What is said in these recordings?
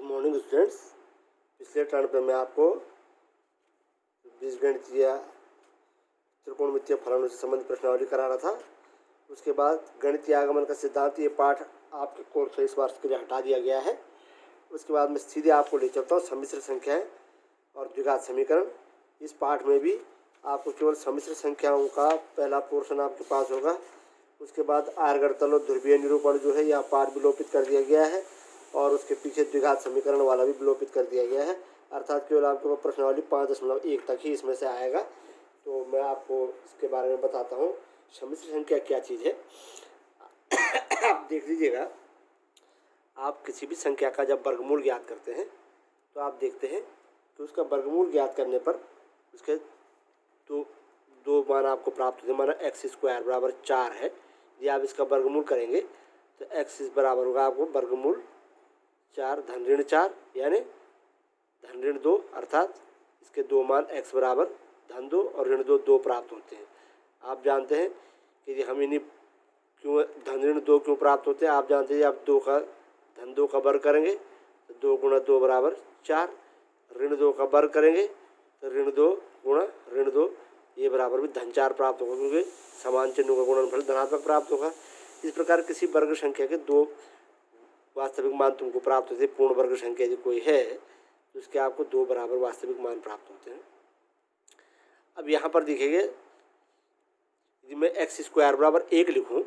Morning students. पिछले turn पे मैं आपको बीजगणितीय त्रिकोणमितीय फलनों से संबंधित प्रश्नावली करा रहा था। उसके बाद गणितीय आगमन का सिद्धांत, ये पाठ आपके कोर्स से इस वर्ष के लिए हटा दिया गया है। उसके बाद मैं सीधे आपको ले चलता हूँ सम्मिश्र संख्याएं और द्विघात समीकरण। इस पाठ में भी आपको केवल सम्मिश्र संख्याओं का पहला पोर्शन आपके पास होगा। उसके बाद आर्गणतल और ध्रुवीय निरूपण जो है यह पाठ विलोपित कर दिया गया है और उसके पीछे द्विघात समीकरण वाला भी विलोपित कर दिया गया है। अर्थात केवल आपको प्रश्नावली 5.1 तक ही इसमें से आएगा। तो मैं आपको इसके बारे में बताता हूँ सम्मिश्र संख्या क्या चीज़ है। आप देख लीजिएगा, आप किसी भी संख्या का जब वर्गमूल ज्ञात करते हैं तो आप देखते हैं कि उसका वर्गमूल ज्ञात करने पर उसके दो मान आपको प्राप्त होते हैं। माना x² बराबर 4 है। यदि आप इसका वर्गमूल करेंगे तो x बराबर होगा आपको वर्गमूल 4 धन ऋण 4 यानी धन ऋण 2, अर्थात इसके दो मान x बराबर धन 2 और ऋण 2 प्राप्त होते हैं। आप जानते हैं कि हम इन्हीं क्यों धन ऋण 2 क्यों प्राप्त होते हैं। आप जानते हैं आप धन 2 का वर्ग करेंगे तो 2 गुणा 2 बराबर 4, ऋण 2 का वर्ग करेंगे तो ऋण 2 गुणा ऋण 2 ये बराबर भी धन 4 प्राप्त होगा, क्योंकि समान चिन्हों का गुणनफल धनात्मक प्राप्त होगा। इस प्रकार किसी वर्ग संख्या के दो वास्तविक मान तुमको प्राप्त होते हैं। पूर्ण वर्ग संख्या यदि कोई है तो उसके आपको 2 बराबर वास्तविक मान प्राप्त होते हैं। अब यहाँ पर देखेंगे, यदि मैं x² बराबर 1 लिखूँ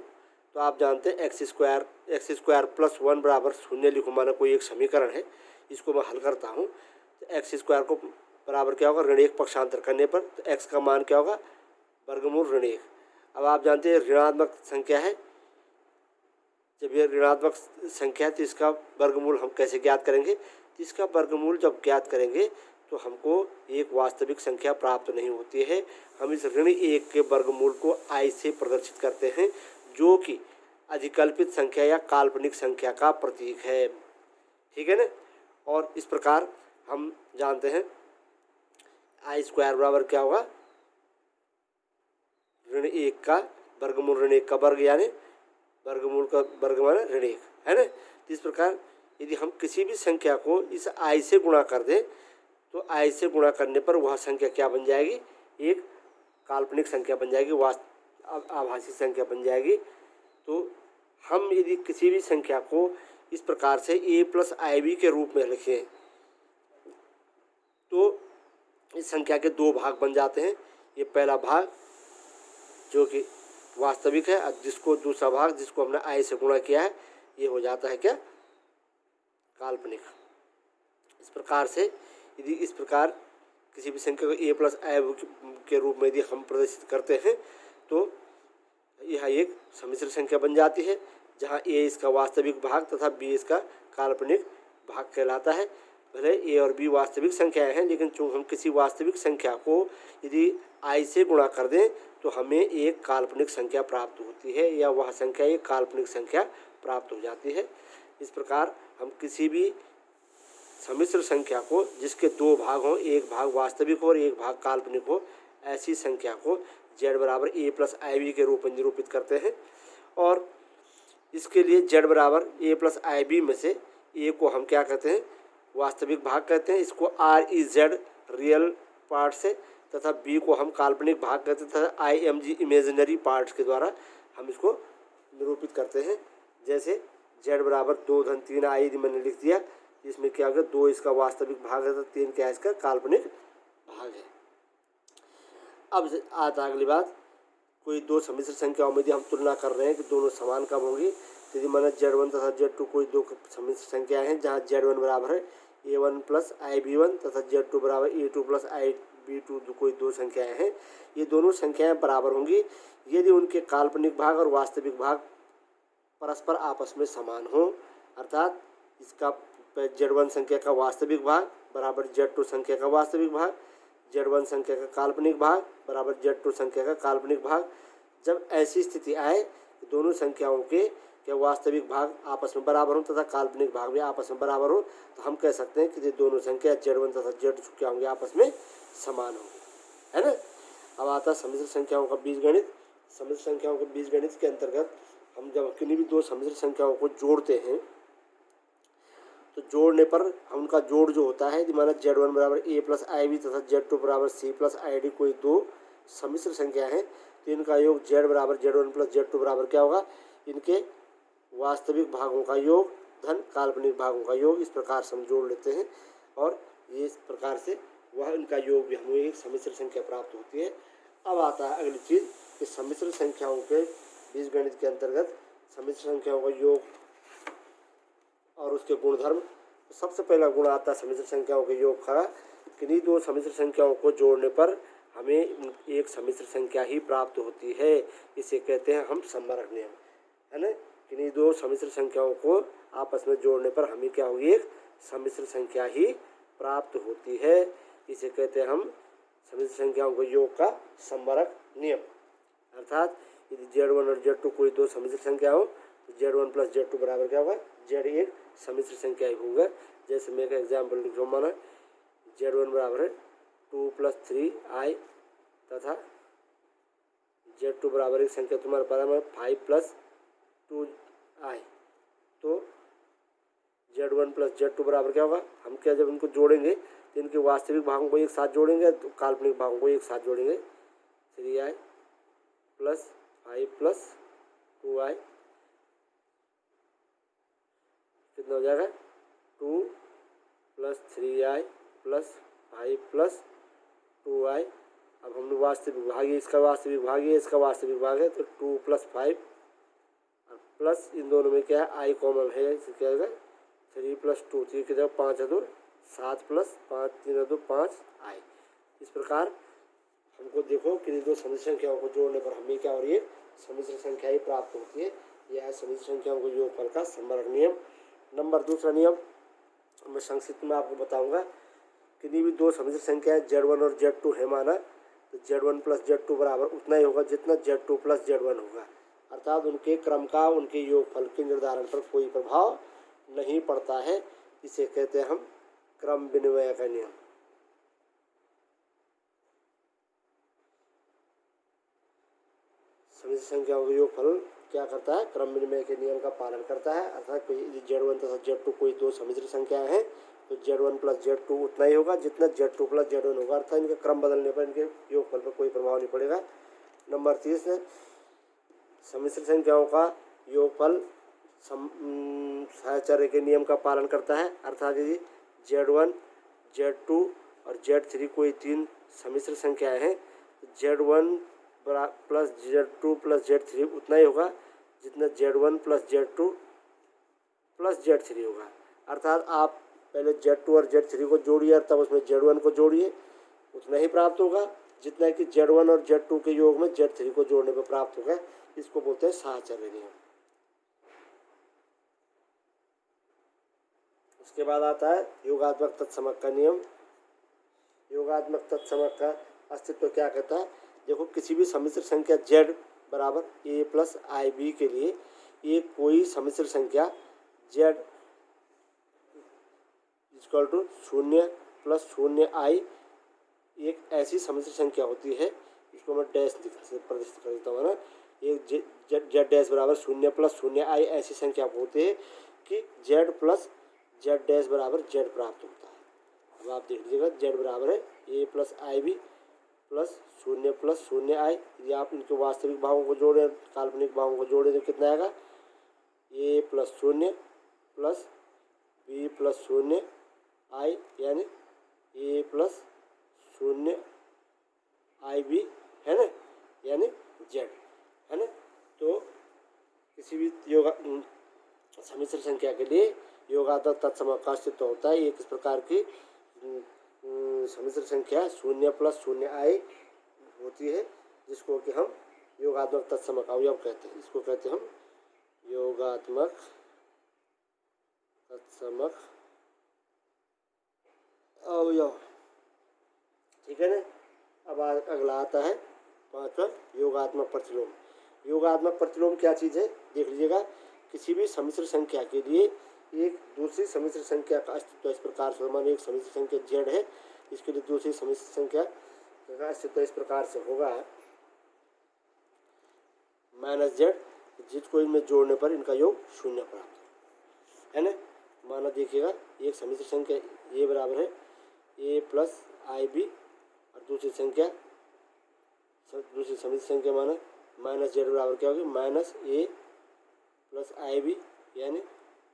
तो आप जानते हैं x² प्लस 1 बराबर 0 लिखूँ, माना कोई एक समीकरण है, इसको मैं हल करता हूँ तो x² को बराबर क्या होगा, ऋण 1 पक्षांतर करने पर तो x का मान क्या होगा, वर्गमूल ऋण 1। अब आप जानते हैं ऋणात्मक संख्या है, जब यह ऋणात्मक संख्या है तो इसका वर्गमूल हम कैसे ज्ञात करेंगे। तो इसका वर्गमूल जब ज्ञात करेंगे तो हमको एक वास्तविक संख्या प्राप्त नहीं होती है। हम इस ऋण 1 के वर्गमूल को i से प्रदर्शित करते हैं, जो कि अधिकल्पित संख्या या काल्पनिक संख्या का प्रतीक है। ठीक है ना। और इस प्रकार हम जानते हैं i² बराबर क्या होगा, ऋण 1 का वर्गमूल ऋण 1 का वर्ग, यानी वर्गमूल का वर्ग माना ऋण 1 है ना। तो इस प्रकार यदि हम किसी भी संख्या को इस i से गुणा कर दें तो i से गुणा करने पर वह संख्या क्या बन जाएगी, एक काल्पनिक संख्या बन जाएगी, आभासी संख्या बन जाएगी। तो हम यदि किसी भी संख्या को इस प्रकार से a + ib के रूप में लिखें तो इस संख्या के दो भाग बन जाते हैं। ये पहला भाग जो कि वास्तविक है, जिसको दूसरा भाग जिसको हमने i से गुणा किया है ये हो जाता है क्या, काल्पनिक। इस प्रकार से यदि इस प्रकार किसी भी संख्या को a + i के रूप में यदि हम प्रदर्शित करते हैं तो यह एक सम्मिश्र संख्या बन जाती है, जहाँ a इसका वास्तविक भाग तथा b इसका काल्पनिक भाग कहलाता है। भले a और b वास्तविक संख्याएं हैं, लेकिन चूँकि हम किसी वास्तविक संख्या को यदि i से गुणा कर दें तो हमें एक काल्पनिक संख्या प्राप्त होती है, या वह संख्या एक काल्पनिक संख्या प्राप्त हो जाती है। इस प्रकार हम किसी भी सम्मिश्र संख्या को जिसके दो भाग हों, एक भाग वास्तविक हो और एक भाग काल्पनिक हो, ऐसी संख्या को z बराबर a + ib के रूप में निरूपित करते हैं। और इसके लिए z बराबर a + ib में से a को हम क्या कहते हैं, वास्तविक भाग कहते हैं, इसको REZ रियल पार्ट से, तथा b को हम काल्पनिक भाग कहते हैं तथा IMG इमेजिनरी पार्ट्स के द्वारा हम इसको निरूपित करते हैं। जैसे z बराबर 2 धन 3 i यदि मैंने लिख दिया, इसमें क्या होगा, 2 इसका वास्तविक भाग है तो 3 क्या इसका काल्पनिक भाग है। अब आता अगली बात, कोई दो सम्मिश्र संख्याओं में यदि हम तुलना कर रहे हैं कि दोनों समान कब होंगी, यदि माना z1 तथा z2 कोई दो सम्मिश्र संख्या हैं जहाँ z1 बराबर है a1 + ib1 तथा z2 बराबर a2 + ib2 कोई दो संख्याएं हैं, ये दोनों संख्याएं बराबर होंगी यदि उनके काल्पनिक भाग और वास्तविक भाग परस्पर आपस में समान हो। अर्थात इसका z1 संख्या का वास्तविक भाग बराबर z2 संख्या का वास्तविक भाग, z1 संख्या का काल्पनिक भाग बराबर z2 संख्या का काल्पनिक भाग। जब ऐसी स्थिति आए कि दोनों संख्याओं के वास्तविक भाग आपस में बराबर हो तथा काल्पनिक भाग भी आपस में बराबर हो, तो हम कह सकते हैं कि ये दोनों संख्या z1 तथा z2 क्या होंगे, आपस में समान होंगे, है ना। अब आता सम्मिश्र संख्याओं का बीजगणित। सम्मिश्र संख्याओं के बीजगणित के अंतर्गत हम जब किन्हीं भी दो सम्मिश्र संख्याओं को जोड़ते हैं तो जोड़ने पर हम उनका जोड़ जो होता है, माना Z1 बराबर a प्लस आई बी तथा Z2 बराबर c प्लस आई डी कोई दो सम्मिश्र संख्या है, तो इनका योग Z बराबर Z1 प्लस Z2 बराबर क्या होगा, इनके वास्तविक भागों का योग धन काल्पनिक भागों का योग। इस प्रकार से हम जोड़ लेते हैं और ये इस प्रकार से वह इनका योग भी हमें एक सम्मिश्र संख्या प्राप्त होती है। अब आता है अगली चीज़ कि सम्मिश्र संख्याओं के बीजगणित के अंतर्गत सम्मिश्र संख्याओं का योग और उसके गुणधर्म। सबसे पहला गुण आता है सम्मिश्र संख्याओं के योग का, किन्हीं दो सम्मिश्र संख्याओं को जोड़ने पर हमें एक सम्मिश्र संख्या ही प्राप्त होती है। इसे कहते हैं हम सम्बरक नियम, है ना। किन्हीं दो सम्मिश्र संख्याओं को आपस में जोड़ने पर हमें क्या होगी, एक सम्मिश्र संख्या ही प्राप्त होती है। इसे कहते हैं हम सम्मिश्र संख्याओं के योग का सम्बरक नियम। अर्थात यदि Z1 और Z2 कोई दो सम्मिश्र संख्या हो तो Z1 प्लस Z2 बराबर क्या होगा, Z एक सम्मिश्र संख्या ही होगा। जैसे मैं एक एग्जाम्पल लिख रहा हूँ, माना Z1 बराबर है 2 प्लस 3i तथा Z2 बराबर एक संख्या तुम्हारे पास में 5 प्लस 2i। तो Z1 प्लस Z2 बराबर क्या होगा, हम क्या जब इनको जोड़ेंगे तो इनके वास्तविक भागों को एक साथ जोड़ेंगे तो काल्पनिक भागों को एक साथ जोड़ेंगे, 3i प्लस 5 प्लस 2i कितना हो जाएगा, 2 plus 3i plus 5 plus 2i। अब हमने वास्तविक भाग, इसका वास्तविक भाग है, इसका वास्तविक भाग है, तो 2 प्लस 5 प्लस इन दोनों में क्या है, आई कॉमन है, इसे क्या होगा 3 प्लस 2, 3 की जगह 5 है तो 7 प्लस 5, 3 है तो 5i। इस प्रकार हमको देखो कि दो सम्मिश्र संख्याओं को जोड़ने पर हमें क्या हो रही है, सम्मिश्र संख्या ही प्राप्त होती है। यह है सम्मिश्र संख्याओं के योगफल का सम्बरक नियम। नंबर दूसरा नियम मैं संक्षिप्त में आपको बताऊंगा। किन्हीं भी दो सम्मिश्र संख्याएं Z1 और Z2 है माना, तो Z1 प्लस Z2 बराबर उतना ही होगा जितना Z2 प्लस Z1 होगा। अर्थात उनके क्रम का उनके योगफल के निर्धारण पर कोई प्रभाव नहीं पड़ता है। इसे कहते हैं हम क्रम विनिमय का नियम। सम्मिश्र संख्याओं का योगफल क्या करता है, क्रम विनिमय के नियम का पालन करता है। अर्थात कोई Z1 तथा Z2 कोई दो सम्मिश्र संख्या है तो Z1 प्लस Z2 उतना ही होगा जितना Z2 प्लस Z1 होगा। अर्थात इनके क्रम बदलने पर इनके योगफल पर कोई प्रभाव नहीं पड़ेगा। नंबर 30 सम्मिश्र संख्याओं का योगफल साहचर्य के नियम का पालन करता है। अर्थात यदि Z1, Z2 और Z3 कोई तीन सम्मिश्र संख्याएं हैं तो Z1 plus Z2 plus Z3 उतना ही होगा जितना Z1 plus Z2 plus Z3 होगा। अर्थात आप पहले Z2 और Z3 को जोड़िए और तब उसमें Z1 को जोड़िए, उतना ही प्राप्त होगा जितना कि Z1 और Z2 के योग में Z3 को जोड़ने पर प्राप्त होगा। इसको बोलते हैं साहचर्य नियम। उसके बाद आता है योगात्मक तत्समक का नियम। योगात्मक तत्समक का अस्तित्व क्या कहता है, देखो किसी भी सम्मिश्र संख्या Z बराबर a प्लस आई बी के लिए एक कोई सम्मिश्र संख्या Z equal to 0 plus 0i एक ऐसी सम्मिश्र संख्या होती है, इसको मैं डैश प्रदर्शित कर देता हूँ ना। एक Z डैश बराबर 0 प्लस 0i ऐसी संख्या होती है कि Z प्लस Z डैश बराबर Z प्राप्त होता है। अब आप देख लीजिएगा Z बराबर है a plus i b plus 0 plus 0i। यदि आप इनके वास्तविक भागों को जोड़ें काल्पनिक भागों को जोड़ें तो कितना आएगा, a plus 0 plus b plus 0i यानी a प्लस 0ib है ना, यानी Z है ना। तो किसी भी सम्मिश्र संख्या के लिए योगात्मक तत्समक का अस्तित्व होता है। एक इस प्रकार की सम्मिश्र संख्या 0 प्लस 0i होती है जिसको कि हम योगात्मक तत्समक अवयव कहते हैं। इसको कहते हैं हम योगात्मक तत्समक अवयव, ठीक है ना। अब अगला आता है पांचवा योगात्मक प्रतिलोम। योगात्मक प्रतिलोम क्या चीज़ है देख लीजिएगा। किसी भी सम्मिश्र संख्या के लिए एक दूसरी सम्मिश्र संख्या का अस्तित्व इस प्रकार से, मान एक सम्मिश्र संख्या Z है, इसके लिए दूसरी सम्मिश्र संख्या का अस्तित्व इस प्रकार से होगा -Z, जिसको इनमें जोड़ने पर इनका योग 0 प्राप्त है ना। माना देखिएगा एक समिश्र संख्या ए बराबर है ए प्लस आई बी और दूसरी समिश्र संख्या माना माइनस जेड बराबर क्या होगी minus A plus i B यानी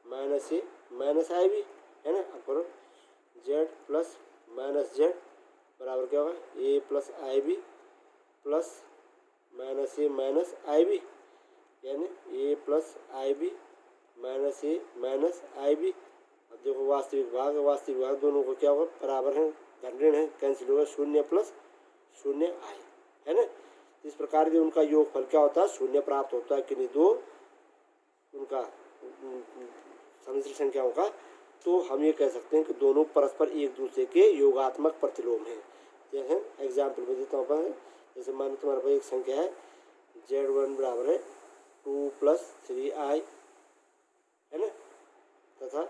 माइनस ए माइनस आई बी है ना। अब करो जेड प्लस माइनस जेड बराबर क्या होगा ए plus i b plus minus A minus I B यानी ए plus i b minus A minus I B. अब देखो वास्तविक भाग दोनों को क्या होगा बराबर है धन ऋण है कैंसिल होगा शून्य प्लस शून्य आई है ना। इस प्रकार के उनका योगफल क्या होता है शून्य प्राप्त होता है किन्हीं दो उनका समिश्र संख्याओं का। तो हम ये कह सकते हैं कि दोनों परस्पर एक दूसरे के योगात्मक प्रतिलोम हैं। जैसे एग्जाम्पल में देता हूँ जैसे मान तुम्हारे पास एक संख्या है z1 बराबर है 2 प्लस 3i है ना तथा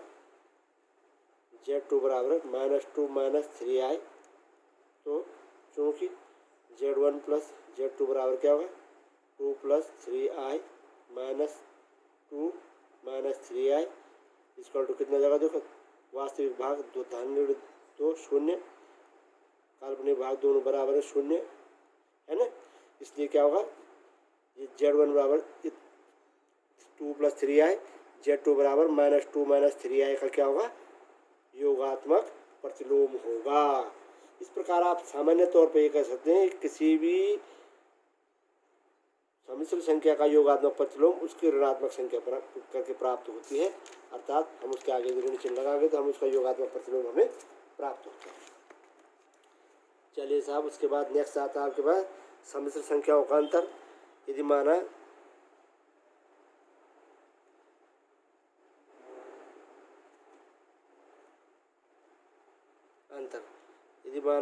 z2 बराबर है -2 माइनस 3i। तो चूँकि z1 प्लस z2 बराबर क्या होगा 2 plus 3i minus 2 minus 3i इसका टू कितना जगह देखो वास्तविक भाग दो धन ऋण दो शून्य काल्पनिक भाग दोनों बराबर है शून्य है ना। इसलिए क्या होगा ये z1 बराबर 2 प्लस 3i z2 बराबर -2 माइनस 3i का क्या होगा योगात्मक प्रतिलोम होगा। इस प्रकार आप सामान्य तौर पर ये कह सकते हैं किसी भी समिश्र संख्या का योगात्मक प्रतिलोम उसकी ऋणात्मक संख्या करके प्राप्त होती है अर्थात हम उसके आगे ऋण चिन्ह लगाएंगे तो हम उसका योगात्मक प्रतिलोम हमें प्राप्त होता है। चलिए साहब उसके बाद नेक्स्ट आता है आपके पास समिश्र संख्याओं का अंतर। यदि माना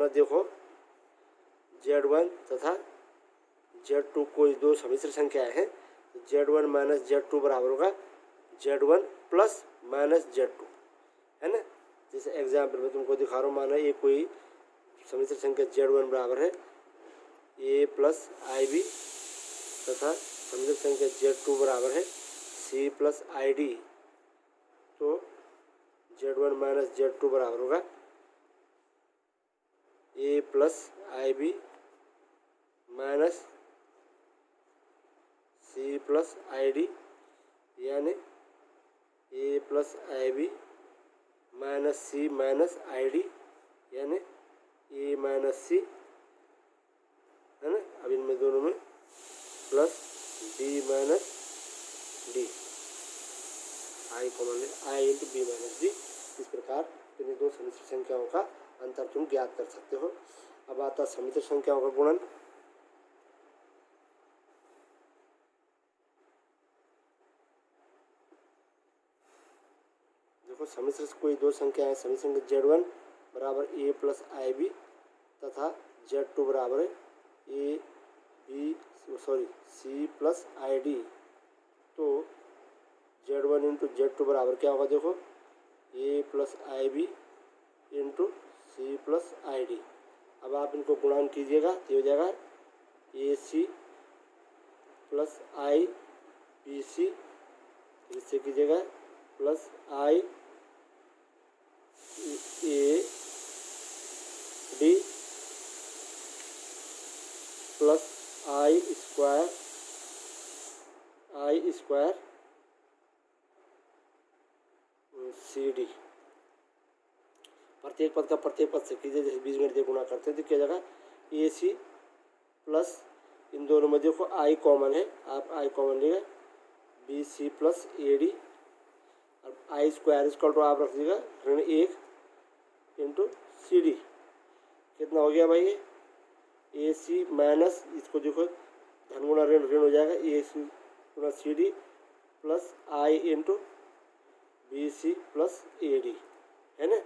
देखो z1 तथा z2 कोई दो समिश्र संख्याएं हैं तो z1 माइनस z2 बराबर होगा z1 प्लस माइनस z2 है ना। जैसे एग्जाम्पल में तुमको दिखा रहा हूँ माना ये कोई समिश्र संख्या z1 बराबर है a प्लस आई बी तथा समिश्र संख्या z2 बराबर है c प्लस आई डी। तो z1 माइनस z2 बराबर होगा a plus i b minus c plus i d यानी a plus i b minus c minus i d यानी a माइनस सी है ना। अब इनमें दोनों में plus b minus d i common i into b minus d. इस प्रकार इन दो समिश्र संख्याओं का अंतर तुम ज्ञात कर सकते हो। अब आता समिश्र संख्याओं का गुणन। देखो समिश्र कोई दो संख्या है समिश्र संख्या z1 बराबर a प्लस आई बी तथा z2 बराबर है c प्लस आई डी। तो z1 इंटू z2 बराबर क्या होगा देखो a plus i b into c plus i d. अब आप इनको गुणान कीजिएगा तो हो जाएगा a C plus i B c इससे कीजिएगा plus i a d plus i square c d. प्रत्येक पद का प्रत्येक पद से कीजिए जैसे बीजगणित गुणा करते हैं तो क्या जाएगा ए सी प्लस इन दोनों में देखो आई कॉमन है आप आई कॉमन लेगा b c plus a d और आई स्क्वायर इसका तो आप रख दीजिएगा ऋण 1 इंटू सी डी। कितना हो गया भाई ये ए सी माइनस इसको देखो धन गुणा ऋण ऋण हो जाएगा ए सी गुणा c d plus i into b c plus a d है ना।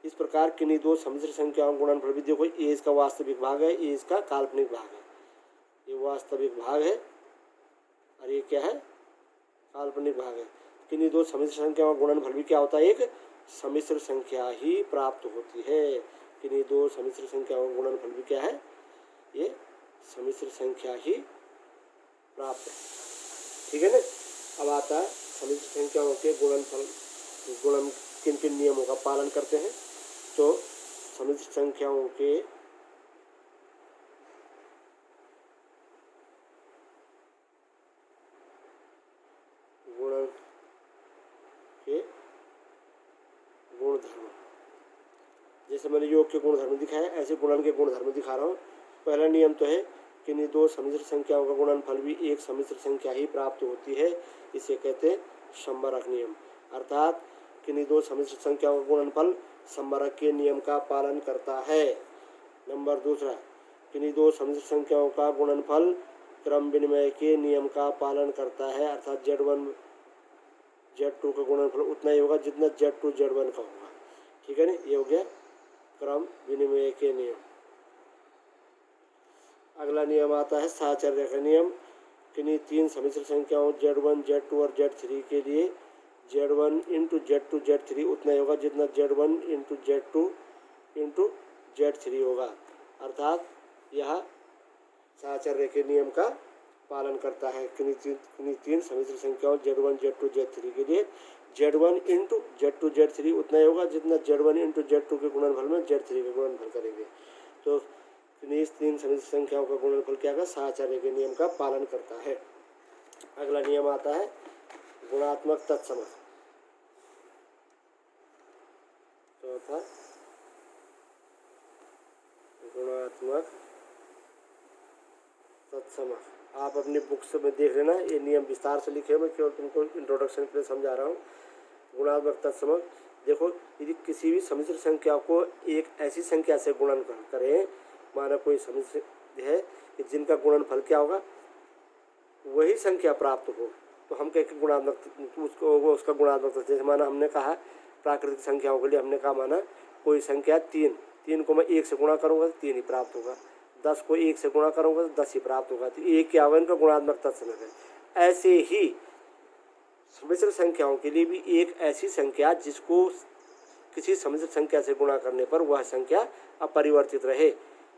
इस प्रकार किन्हीं दो समिश्र संख्याओं गुणनफल भी देखो ए इसका वास्तविक भाग है ए इसका काल्पनिक भाग है। ये वास्तविक भाग है और ये क्या है काल्पनिक भाग है। किन्हीं दो समिश्र संख्याओं का गुणनफल भी क्या होता है एक समिश्र संख्या ही प्राप्त होती है। किन्हीं दो समिश्र संख्याओं का गुणनफल भी क्या है ये समिश्र संख्या ही प्राप्त है। ठीक है ना। अब आता है समिश्र संख्याओं के गुणन किन किन नियमों का पालन करते हैं। तो सम्मिश्र संख्याओं के गुणन के गुणधर्म, जैसे मैंने योग के गुणधर्म दिखाए ऐसे गुणन के गुणधर्म दिखा रहा हूँ। पहला नियम तो है कि किन्हीं दो सम्मिश्र संख्याओं का गुणनफल भी एक सम्मिश्र संख्या ही प्राप्त होती है, इसे कहते हैं समवर्ग नियम। अर्थात किन्हीं दो सम्मिश्र संख्याओं का गुणनफल समवर्ग के नियम का पालन करता है। नंबर दूसरा, किन्हीं दो सम्मिश्र संख्याओं का गुणनफल क्रम विनिमय के नियम का पालन करता है। अर्थात Z1 Z2 का गुणनफल उतना ही होगा जितना Z2 Z1 का होगा। ठीक है ना, ये हो गया क्रम विनिमय के नियम। अगला नियम आता है साहचर्य का नियम। किन्हीं तीन सम्मिश्र संख्याओं Z1 Z2 और Z3 के लिए Z1 इंटू Z2 Z3 उतना ही होगा जितना Z1 into Z2 into Z3 होगा। अर्थात यह साहचर्य के नियम का पालन करता है। किन्हीं तीन सम्मिश्र संख्याओं Z1 Z2 Z3 के लिए Z1 इंटू Z2 Z3 उतना ही होगा जितना Z1 इंटू Z2 के गुणनफल में Z3 का गुणनफल करेंगे। तो किन्हीं तीन सम्मिश्र संख्याओं का गुणनफल क्या होगा, साहचर्य के नियम का पालन करता है। अगला नियम आता है गुणात्मक तत्समक। चौथा गुणात्मक तत्समक। आप अपनी बुक्स में देख लेना, ये नियम विस्तार से लिखे, मैं केवल तुमको इंट्रोडक्शन के लिए समझा रहा हूँ। गुणात्मक तत्समक, देखो यदि किसी भी सम्मिश्र संख्या को एक ऐसी संख्या से गुणन करें, माना कोई सम्मिश्र है कि जिनका गुणनफल क्या होगा, वही संख्या प्राप्त हो, तो हम कहेंगे गुणात्मक उसका गुणात्मक। जैसे माना हमने कहा प्राकृतिक संख्याओं के लिए हमने कहा माना कोई संख्या 3 को मैं 1 से गुणा करूँगा तो 3 ही प्राप्त होगा, 10 को 1 से गुणा करूँगा तो 10 ही प्राप्त होगा। तो एक क्या होगा, इनका गुणात्मक तत्समक है। ऐसे ही सम्मिश्र संख्याओं के लिए भी एक ऐसी संख्या जिसको किसी सम्मिश्र संख्या से गुणा करने पर वह संख्या अपरिवर्तित रहे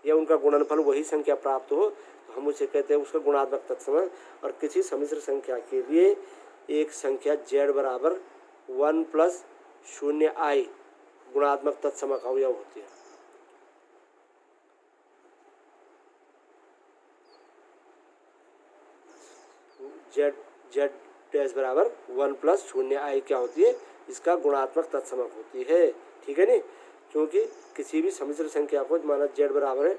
या उनका गुणनफल वही संख्या प्राप्त हो, तो हम उसे कहते हैं उसका गुणात्मक तत्समक। और किसी सम्मिश्र संख्या के लिए एक संख्या Z बराबर 1 प्लस 0i गुणात्मक तत्समक अवयव होती है। Z डैश बराबर 1 प्लस 0i क्या होती है, इसका गुणात्मक तत्समक होती है। ठीक है नी, क्योंकि किसी भी सम्मिश्र संख्या को माना Z बराबर है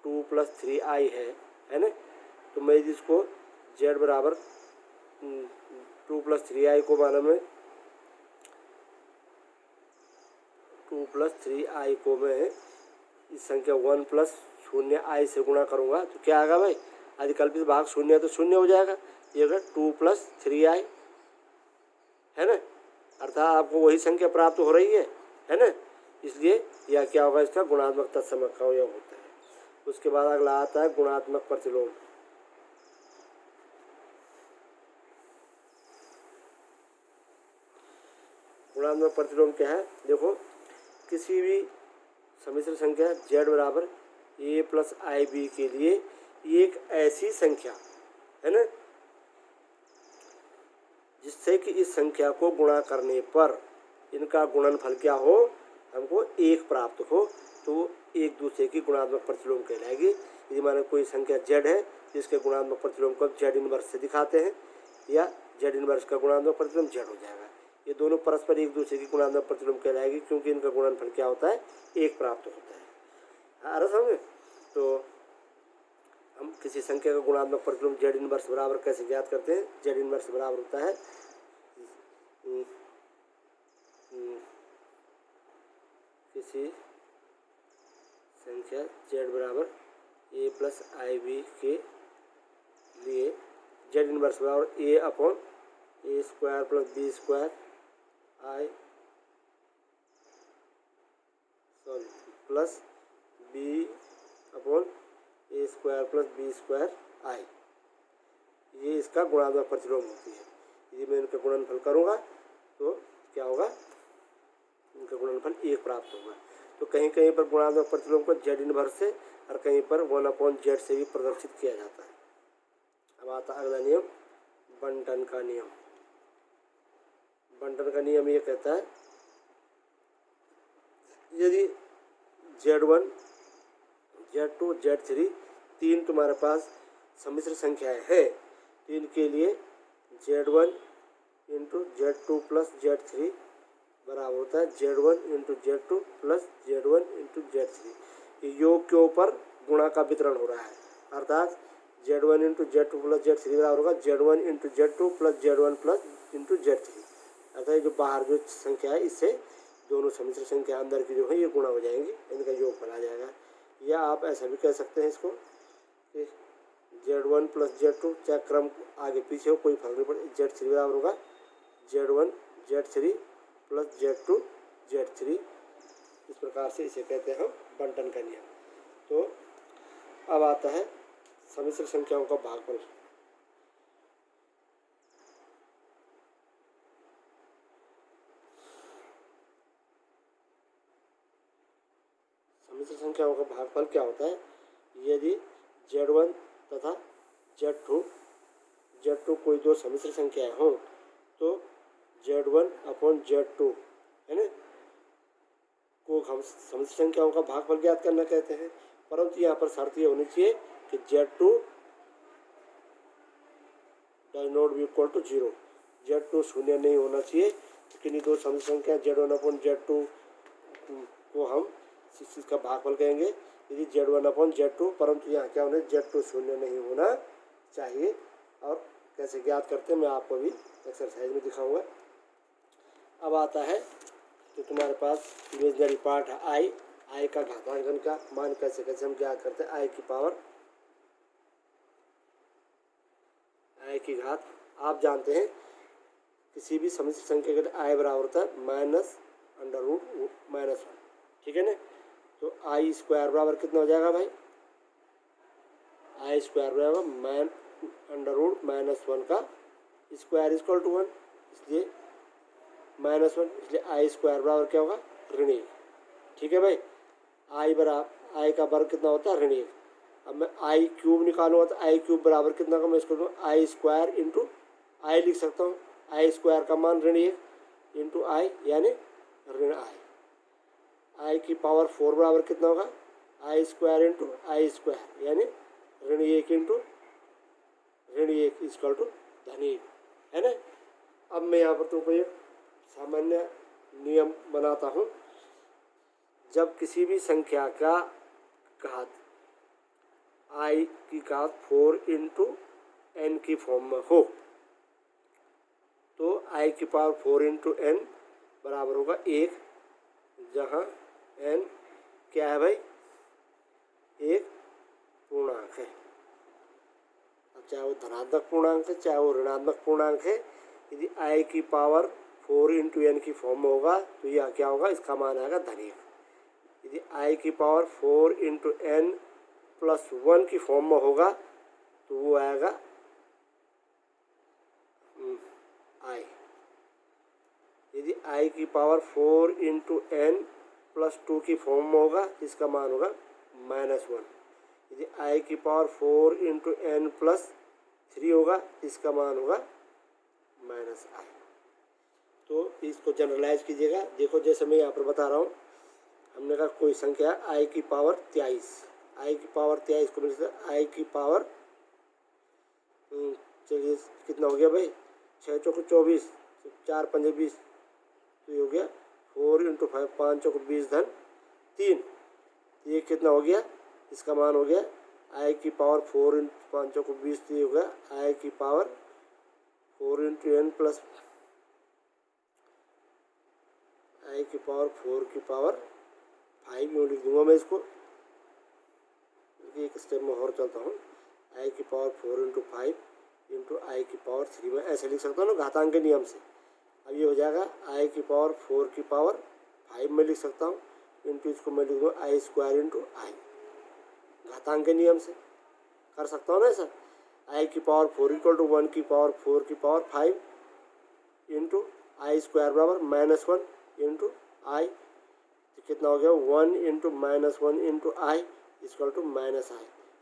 2 प्लस 3i है ना, तो मैं जिसको Z बराबर 2 प्लस 3i को माना मैं 2 प्लस 3i को मैं इस संख्या 1 प्लस 0i से गुणा करूँगा तो क्या आएगा भाई, अधिकल्पित भाग 0 है तो 0 हो जाएगा। ये अगर 2 प्लस 3i है ना, अर्थात आपको वही संख्या प्राप्त हो रही है ना, इसलिए यह क्या होगा, इसका गुणात्मक तत्समक का अवयव होता है। उसके बाद अगला आता है गुणात्मक प्रतिलोम। गुणात्मक प्रतिलोम क्या है, देखो किसी भी सम्मिश्र संख्या Z बराबर a प्लस IB के लिए एक ऐसी संख्या है ना जिससे कि इस संख्या को गुणा करने पर इनका गुणनफल क्या हो, हमको 1 प्राप्त हो, तो एक दूसरे की गुणात्मक प्रतिलोम कहलाएगी। यदि माने कोई संख्या Z है जिसके गुणात्मक प्रतिलोम को Z इनवर्स से दिखाते हैं या Z इनवर्स का गुणात्मक प्रतिलोम Z हो जाएगा। ये दोनों परस्पर एक दूसरे की गुणात्मक प्रतिलोम कहलाएगी क्योंकि इनका गुणनफल क्या होता है, 1 प्राप्त होता है। आ रहा समझ? तो हम किसी संख्या का गुणात्मक प्रतिलोम Z इनवर्स बराबर कैसे ज्ञात करते हैं, Z इनवर्स बराबर होता है किसी संख्या Z बराबर a प्लस IB के लिए Z इनवर्स बराबर a upon a square plus b square i plus b upon a square plus b square i, ये इसका गुणात्मक प्रतिलोम होती है। यदि मैं इनका गुणनफल करूँगा तो क्या होगा, इनका गुणनफल 1 प्राप्त होगा। तो कहीं कहीं पर गुणात्मक प्रतिलोम को Z इनवर्स से और कहीं पर 1/Z से भी प्रदर्शित किया जाता है। अब आता अगला नियम बंटन का नियम। बंटन का नियम ये कहता है यदि Z1 Z2 Z3 तीन तुम्हारे पास सम्मिश्र संख्याएं हैं तो इनके लिए Z1 into Z2 plus Z3 बराबर होता है Z1 into Z2 plus Z1 into Z3। योग के ऊपर गुणा का वितरण हो रहा है, अर्थात Z1 into Z2 plus Z3 बराबर होगा Z1 into Z2 plus Z1 plus into Z3। अर्थात जो बाहर जो संख्या है इससे दोनों सम्मिश्र संख्या अंदर की जो है ये गुणा हो जाएंगी, इनका योग बना जाएगा। या आप ऐसा भी कह सकते हैं इसको कि Z1 प्लस Z2, चाहे क्रम आगे पीछे हो कोई फर्क नहीं पड़े, Z3 बराबर होगा Z1 Z3 plus Z2 Z3। इस प्रकार से इसे कहते हैं हम बंटन का नियम। तो अब आता है सम्मिश्र संख्याओं का भागफल। सम्मिश्र संख्याओं का भागफल क्या होता है? यदि Z1 तथा Z2 कोई दो सम्मिश्र संख्याएं हों तो Z1 अपॉन Z2 है ना को हम सम्मिश्र संख्याओं का भागफल ज्ञात करना कहते हैं। परंतु यहाँ पर शर्त ये होनी चाहिए कि Z2 does not be equal to 0। Z2 शून्य नहीं होना चाहिए, किन्हीं दो सम्मिश्र संख्या Z1 अपॉन Z2 को हम इसका भागफल कहेंगे यदि Z1 अपॉन Z2, परंतु यहाँ क्या होना है Z2 शून्य नहीं होना चाहिए। और कैसे ज्ञात करते हैं मैं आपको अभी एक्सरसाइज में दिखाऊंगा। अब आता है तो तुम्हारे पास इमेजिनरी पार्ट है आई का घातांकन का मान कैसे कैसे हम ज्ञात करते हैं। आई की पावर आई की घात आप जानते हैं किसी भी सम्मिश्र संख्या के लिए आई बराबर होता है माइनस अंडर रूट -1, ठीक है ना। तो आई स्क्वायर बराबर कितना हो जाएगा भाई? आई स्क्वायर बराबर अंडर रूट -1 का स्क्वायर इक्वल टू 1, इसलिए -1, इसलिए आई स्क्वायर बराबर क्या होगा? ऋण 1, ठीक है भाई। आई का वर्ग कितना होता है? ऋण 1। अब मैं आई क्यूब निकालूंगा तो आई क्यूब बराबर कितना का मैं इसको दूँ आई स्क्वायर इंटू आई लिख सकता हूँ। आई स्क्वायर का मान ऋण 1 इंटू आई यानी ऋण आई की पावर 4 बराबर कितना होगा? आई स्क्वायर इंटू आई स्क्वायर यानी ऋण 1 इंटू ऋण 1 इक्वल टू धन 1, है ना। अब मैं यहाँ पर तुमको एक सामान्य नियम बनाता हूँ। जब किसी भी संख्या का घात आई की घात 4 इंटू एन की फॉर्म में हो तो आई की पावर 4 इंटू एन बराबर होगा 1, जहाँ एन क्या है भाई? एक पूर्णांक है। अब चाहे वो धनात्मक पूर्णांक है चाहे वो ऋणात्मक पूर्णांक है, यदि आई की पावर 4 इंटू एन की फॉर्म में होगा तो यह क्या होगा? इसका मान आएगा धन 1। यदि आई की पावर 4 इंटू एन प्लस 1 की फॉर्म में होगा तो वो आएगा आई। यदि आई की पावर 4 इंटू एन प्लस 2 की फॉर्म में होगा इसका मान होगा -1। यदि आई की पावर 4 इंटू एन प्लस 3 होगा इसका मान होगा -i। तो इसको जनरलाइज कीजिएगा। देखो जैसे मैं यहाँ पर बता रहा हूँ, हमने कहा कोई संख्या आई की पावर 23, आई की पावर 23 को मिल सकता है आई की पावर चलिए कितना हो गया भाई? 6 चौको 24, 4 पंजे 20, तो ये हो गया 4 इंटू 5, 5 चौको 20 धन 3, ये कितना हो गया? इसका मान हो गया आई की पावर 4 इंटू 5 चौको 20, तो ये हो गया आई की पावर 4 इंटू एन प्लस आई की पावर 4 की पावर 5 यूँ लिख दूंगा मैं इसको। एक स्टेप में और चलता हूँ। आई की पावर 4 इंटू 5 इंटू आई की पावर 3 में ऐसे लिख सकता हूँ ना घातांक के नियम से। अब ये हो जाएगा आई की पावर 4 की पावर 5 में लिख सकता हूँ इंटू इसको मैं लिख दूँगा आई स्क्वायर इंटू आई, घातांक के नियम से कर सकता हूँ ना ऐसा। आई की पावर 4 इक्वल टू 1 की पावर 4 की पावर 5 इंटू आई स्क्वायर बराबर -1 इंटू आई, तो कितना हो गया? 1 into -1 into i equal to -i,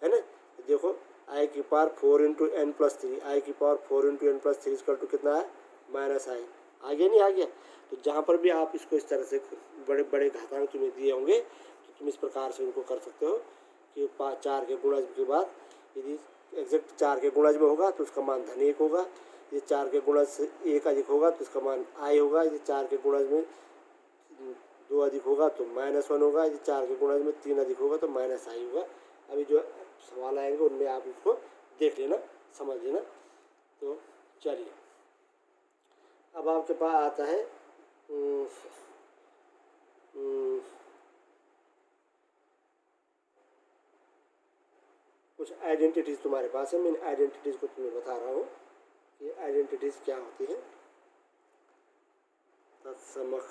है ना। तो देखो आई की power 4 into n plus 3, i की power 4 into n plus 3 equal to कितना है? -i। आ गया नहीं आ गया। तो जहाँ पर भी आप इसको इस तरह से बड़े बड़े घातांक तुम्हें दिए होंगे तो तुम इस प्रकार से उनको कर सकते हो कि 4 के गुणज के बाद यदि एग्जैक्ट 4 के गुणज में होगा तो उसका मान धन 1 होगा, यदि 4 के गुणज से 1 अधिक होगा तो उसका मान i होगा, यदि 4 के गुणज में 2 अधिक होगा तो -1 होगा, यदि 4 के गुणज में 3 अधिक होगा तो -i होगा। अभी जो सवाल आएंगे उनमें आप उसको देख लेना, समझ लेना। तो चलिए अब आपके पास आता है कुछ आइडेंटिटीज़ तुम्हारे पास है। मैं इन आइडेंटिटीज़ को तुम्हें बता रहा हूँ कि आइडेंटिटीज़ क्या होती हैं। तत्समक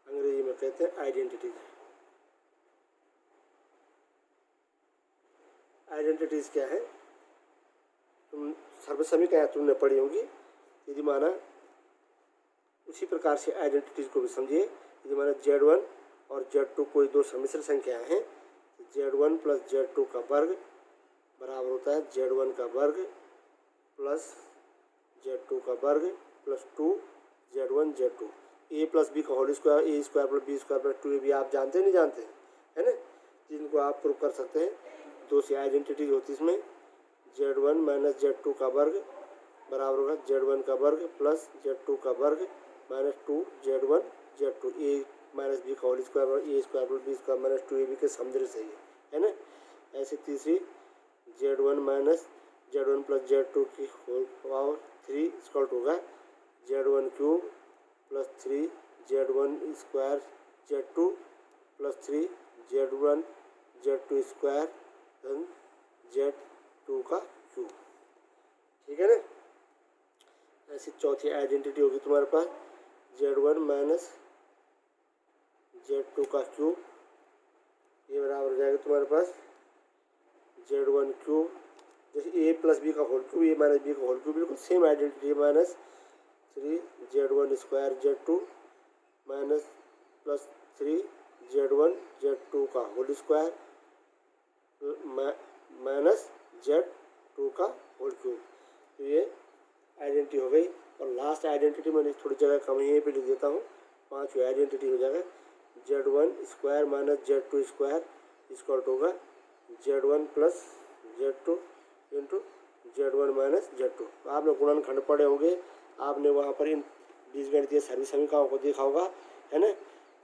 अंग्रेजी में कहते हैं आइडेंटिटीज़। आइडेंटिटीज़ क्या है, तुम सर्वसमीकरण तुमने पढ़ी होंगी। यदि माना उसी प्रकार से आइडेंटिटीज़ को भी समझिए। यदि माना Z1 और Z2 कोई दो सम्मिश्र संख्याएं हैं तो Z1 प्लस Z2 का वर्ग बराबर होता है Z1 का वर्ग प्लस Z2 का वर्ग plus 2 Z1 Z2। a plus B का whole square, a square plus B square plus 2ab भी आप जानते नहीं जानते है ना, जिनको आप प्रूव कर सकते हैं। दो सी आइडेंटिटी होती है इसमें। Z1 माइनस Z2 का वर्ग बराबर होगा Z1 का वर्ग प्लस Z2 का वर्ग minus 2 Z1 Z2। a minus B का होल स्क्वायर और a square plus B square minus 2ab के समुद्र से है ना। ऐसे तीसरी Z1 minus Z1 plus Z2 की होल पावर 3 इक्वल होगा Z1 cube plus 3 Z1 square Z2 plus 3 Z1 Z2 square धन Z2 का क्यूब। ठीक है ना। ऐसी चौथी आइडेंटिटी होगी तुम्हारे पास Z1 माइनस Z2 का क्यूब, ये बराबर हो जाएगा तुम्हारे पास Z1 क्यूब, जैसे a प्लस बी का whole cube, a minus B का होल क्यूब, बिल्कुल same identity. Minus 3 Z1 square Z2 minus plus 3 Z1 Z2 का होल स्क्वायर माइनस Z2 का होल क्यूब। तो ये आइडेंटिटी हो गई। और लास्ट आइडेंटिटी मैंने थोड़ी जगह कम यहीं पे लिख देता हूँ, 5वीं आइडेंटिटी हो जाएगा Z1 square minus Z2 square equal होगा Z1 plus Z2 into Z1 minus Z2। आपने गुणनखंड पढ़े होंगे, आपने वहाँ पर इन बीजगणितीय समीकरणों को देखा होगा है ना,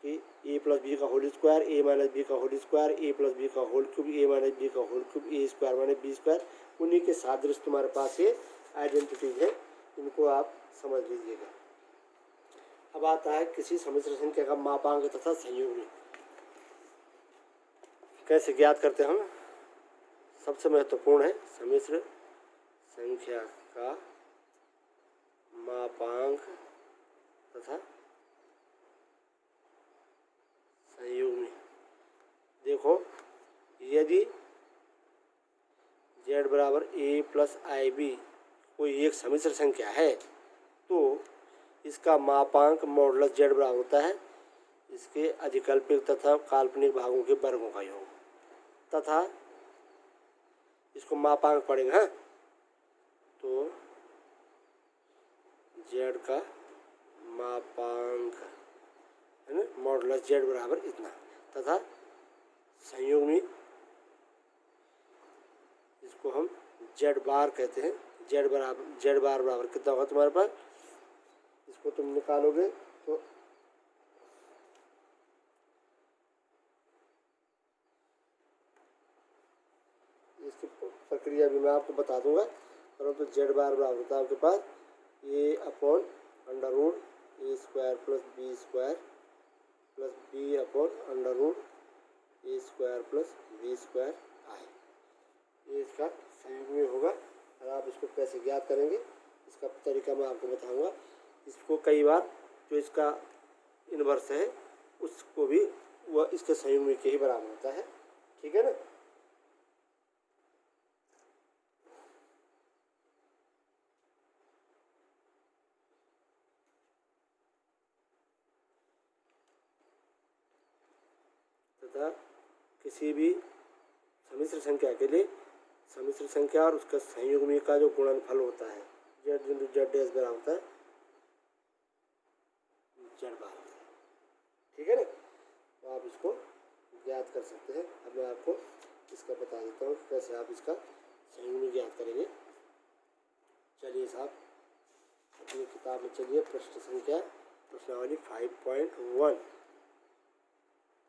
कि a प्लस बी का whole square, a minus B का whole square, a plus B का whole cube, a minus B का whole cube, a square minus B square. उन्हीं के सादृश्य तुम्हारे पास ये आइडेंटिटीज है, इनको आप समझ लीजिएगा। अब आता है किसी सम्मिश्र संख्या का मापांक तथा संयुग्म कैसे ज्ञात करते हैं हम। सबसे महत्वपूर्ण है सम्मिश्र संख्या का मापांक तथा संयुग्म। देखो यदि z बराबर a प्लस IB कोई एक सम्मिश्र संख्या है तो इसका मापांक मॉडुलस z बराबर होता है इसके अधिकल्पिक तथा काल्पनिक भागों के वर्गों का योग, तथा इसको मापांक पड़ेगा। हाँ, तो z का मापांक है ना मॉडुलस z बराबर इतना, तथा संयुग्मी इसको हम z बार कहते हैं। z बार बराबर कितना होगा तुम्हारे पास, इसको तुम निकालोगे तो इसकी प्रक्रिया भी मैं आपको बता दूंगा, परंतु z बार बराबर होता है आपके पास a upon under root a square plus B square plus b upon under root a square plus B square I. ये इसका संयुग्मी होगा। और आप इसको कैसे ज्ञात करेंगे इसका तरीका मैं आपको बताऊंगा। इसको कई बार जो इसका इन्वर्स है उसको भी वह इसके संयुग्मी के ही बराबर होता है। ठीक है ना। तथा किसी भी सम्मिश्र संख्या के लिए सम्मिश्र संख्या और उसका संयुग्मी का जो गुणनफल होता है z इंटू z डैश बराबर होता है जेड बार। ठीक है ना, तो आप इसको ज्ञात कर सकते हैं। अब मैं आपको इसका बता देता हूँ कैसे आप इसका सही में ज्ञात करेंगे। चलिए साहब, अपनी किताब में चलिए, प्रश्न संख्या प्रश्नावली 5.1।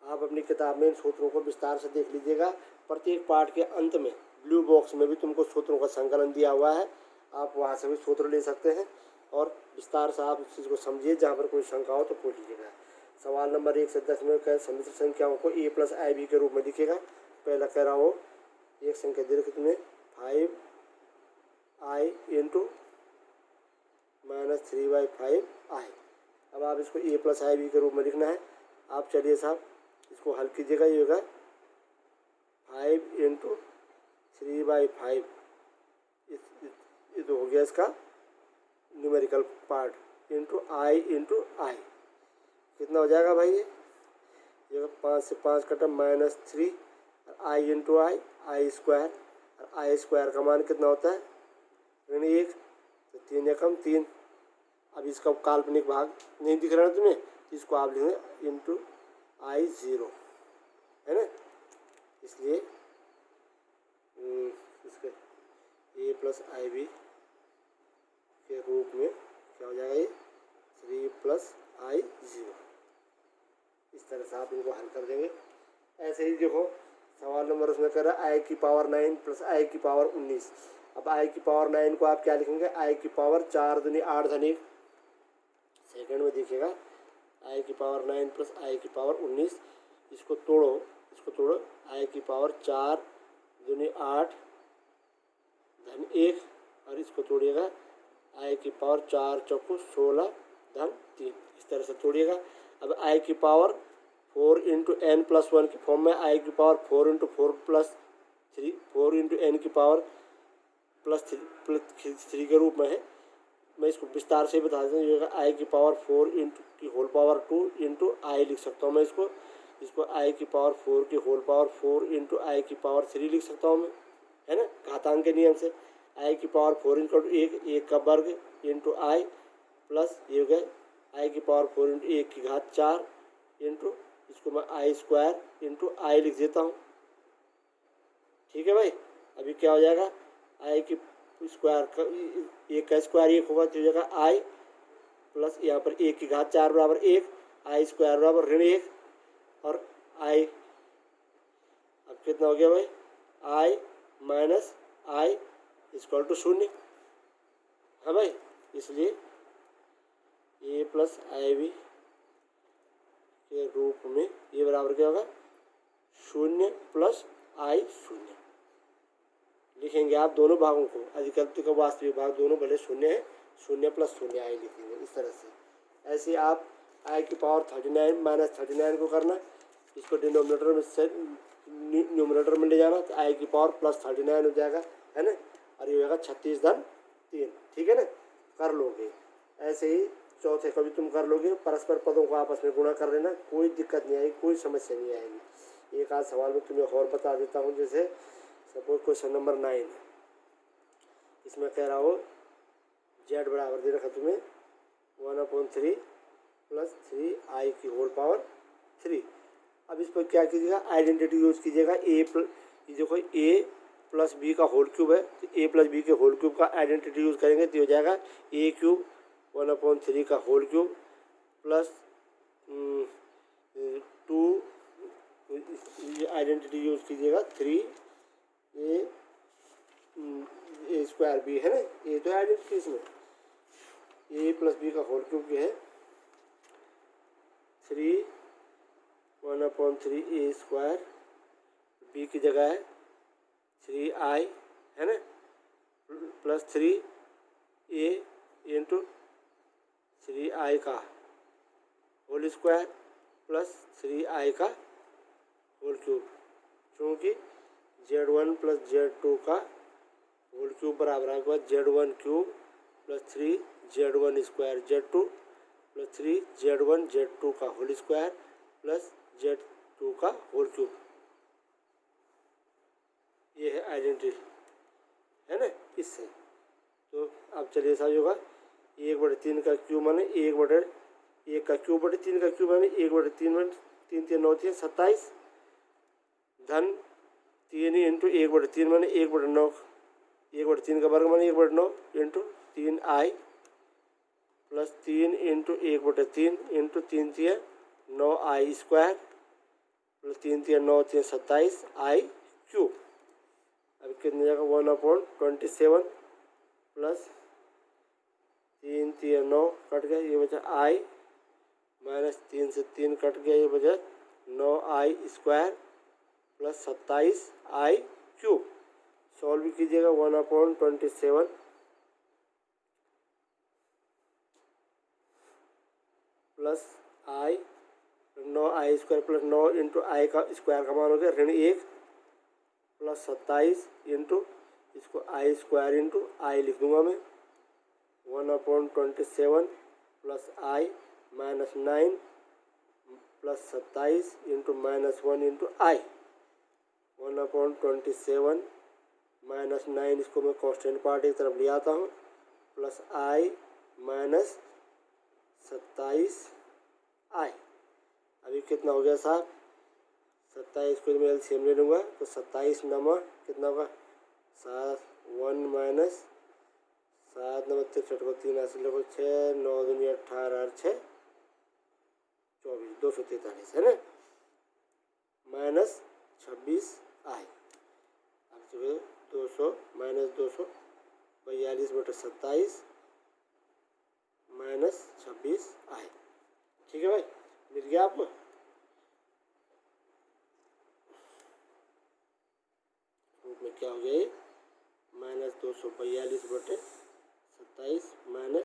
आप अपनी किताब में इन सूत्रों को विस्तार से देख लीजिएगा। प्रत्येक पाठ के अंत में ब्लू बॉक्स में भी तुमको सूत्रों का संकलन दिया हुआ है, आप वहाँ से भी सूत्र ले सकते हैं और विस्तार से आप इस चीज़ को समझिए। जहाँ पर कोई शंका हो तो पूछ लीजिएगा। सवाल नंबर 1 से 10 में कह सम्मिश्र संख्याओं को a + ib के रूप में लिखेगा। पहला कह रहा हो एक संख्या दे रखी तुम्हें 5i × -3/5i। अब आप इसको a + ib के रूप में लिखना है। आप चलिए साहब इसको हल कीजिएगा। ये होगा 5 × 3/5, ये तो हो गया इसका न्यूमेरिकल पार्ट, इंटू i कितना हो जाएगा भाई? ये 5 से 5 कटा -3 और i × i स्क्वायर, और i स्क्वायर का मान कितना होता है? ऋण 1, तो 3 एकम 3। अब इसका काल्पनिक भाग नहीं दिख रहा है तुम्हें, तो इसको आप लिखेंगे इंटू i0, है ना। इसलिए इसके a + ib के रूप में क्या हो जाएगा? ये 3 + i0। इस तरह से आप इनको हल कर देंगे। ऐसे ही देखो सवाल नंबर उसमें कर रहा है i⁴ + i⁴ 19। अब i⁴ को आप क्या लिखेंगे? i⁴ 4 दूनी 8 धन 1। सेकंड में देखिएगा i⁴ + i⁴ 19। इसको तोड़ो, i⁴ 4 दूनी 8 धन 1, और इसको तोड़िएगा i⁴ 4 चौको 16 धन 3। इस तरह से तोड़िएगा। अब i⁴ 4 × n+1 की फॉर्म में i⁴ 4 × 4 + 3 4 × n की पावर +3 के रूप में है। मैं इसको विस्तार से बता देता हूँ। ये i⁴ 4 की होल पावर 2 × i लिख सकता हूँ मैं इसको i⁴ 4 की होल पावर 4 × i⁴ 3 लिख सकता हूँ मैं, है ना, घातांक के नियम से। i⁴ 4 × 1 का वर्ग × i प्लस ये हो गया i⁴ 4 × 1 की घात 4 इंटू इसको मैं i स्क्वायर × i लिख देता हूँ। ठीक है भाई। अभी क्या हो जाएगा? i की स्क्वायर का 1 का स्क्वायर 1 होगा, तो हो जाएगा i प्लस यहाँ पर 1 की घात 4 बराबर 1, i स्क्वायर बराबर ऋण 1, और i अब कितना हो गया भाई? i minus i equal to 0 है भाई। इसलिए a + ib के रूप में ये बराबर क्या होगा? 0 + i0 लिखेंगे आप दोनों भागों को। अधिकल्पिक और वास्तविक भाग दोनों भले 0 है, 0 + 0 i लिखेंगे इस तरह से। ऐसे आप i⁴ 39 - 39 को करना, इसको डिनोमिनेटर में से न्यूमरेटर में ले जाना, तो i⁴ +39 हो जाएगा, है ना, और ये होगा 36 धन 3। ठीक है ना, कर लोगे। ऐसे ही चौथे का भी तुम कर लोगे। परस्पर पदों को आपस में गुणा कर लेना, कोई दिक्कत नहीं आएगी, कोई समस्या नहीं आएगी। एक आध सवाल में तुम्हें और बता देता हूँ। जैसे सपोज क्वेश्चन नंबर 9, इसमें कह रहा हो z बराबर दे रखा तुम्हें 1/3 + 3i की होल पावर 3। अब इस पर क्या कीजिएगा? आइडेंटिटी यूज कीजिएगा। देखो a + b का होल क्यूब है, तो a + b के होल क्यूब का आइडेंटिटी यूज करेंगे तो हो जाएगा a³ 1/3 का होल क्यूब प्लस 2, ये आइडेंटिटी यूज कीजिएगा 3a स्क्वायर b, है ना, ये तो आइडेंटिटी इसमें a + b का होल क्यूब क्या है? 3 1/3 a स्क्वायर, b की जगह है 3i, है ना, प्लस 3a × 3i का होल स्क्वायर प्लस 3i का होल क्यूब। क्योंकि z1 + z2 का होल क्यूब बराबर होगा z1³ + 3z1 square z2 + 3z1 z2 का होल स्क्वायर प्लस z2 का होल क्यूब। ये है आइडेंटिटी, है ना। इससे तो अब चलिए साहब होगा 1/3 का क्यूब माने 1/3 1 का क्यूब बटे 3 का क्यूब यानी 1/3 बटे 3 3 9 3 27 धन 3 इंटू 1/3 माने 1/9 1/3 का वर्ग माने 1/9 into 3i plus 3 into 1/3 into 3 3 9i square plus 3 3 9 3 27 आई क्यूब। अब कितने जाएगा 1/27 प्लस 3 3 9 कट गया, ये बचा आई माइनस 3 से 3 कट गया, ये बचा 9i स्क्वायर प्लस 27 आई क्यूब। सॉल्व भी कीजिएगा 1/27 प्लस आई 9i स्क्वायर प्लस 9 इंटू आई का स्क्वायर का मान हो गया ऋण 1 प्लस 27 इंटू इसको आई स्क्वायर इंटू आई लिख दूंगा मैं 1/27 प्लस आई माइनस 9 प्लस 27 इंटू -1 इंटू आई 1/27 माइनस 9 इसको मैं कांस्टेंट पार्ट एक तरफ ले आता हूँ प्लस आई माइनस 27 आई। अभी कितना हो गया साहब 27 को मैं एलसीएम ले लूँगा तो 27 नंबर कितना होगा 7 1 माइनस 7 नंबर 63 को 3 ऐसे लगो 6 9 दूनी 18 और 6 24 243 है ना माइनस 26 आई। अब जो है 200 माइनस 242/27 माइनस 26 आई। ठीक है भाई, मिल गया आपको। रूप में क्या हो गया ये -242/27 माइनस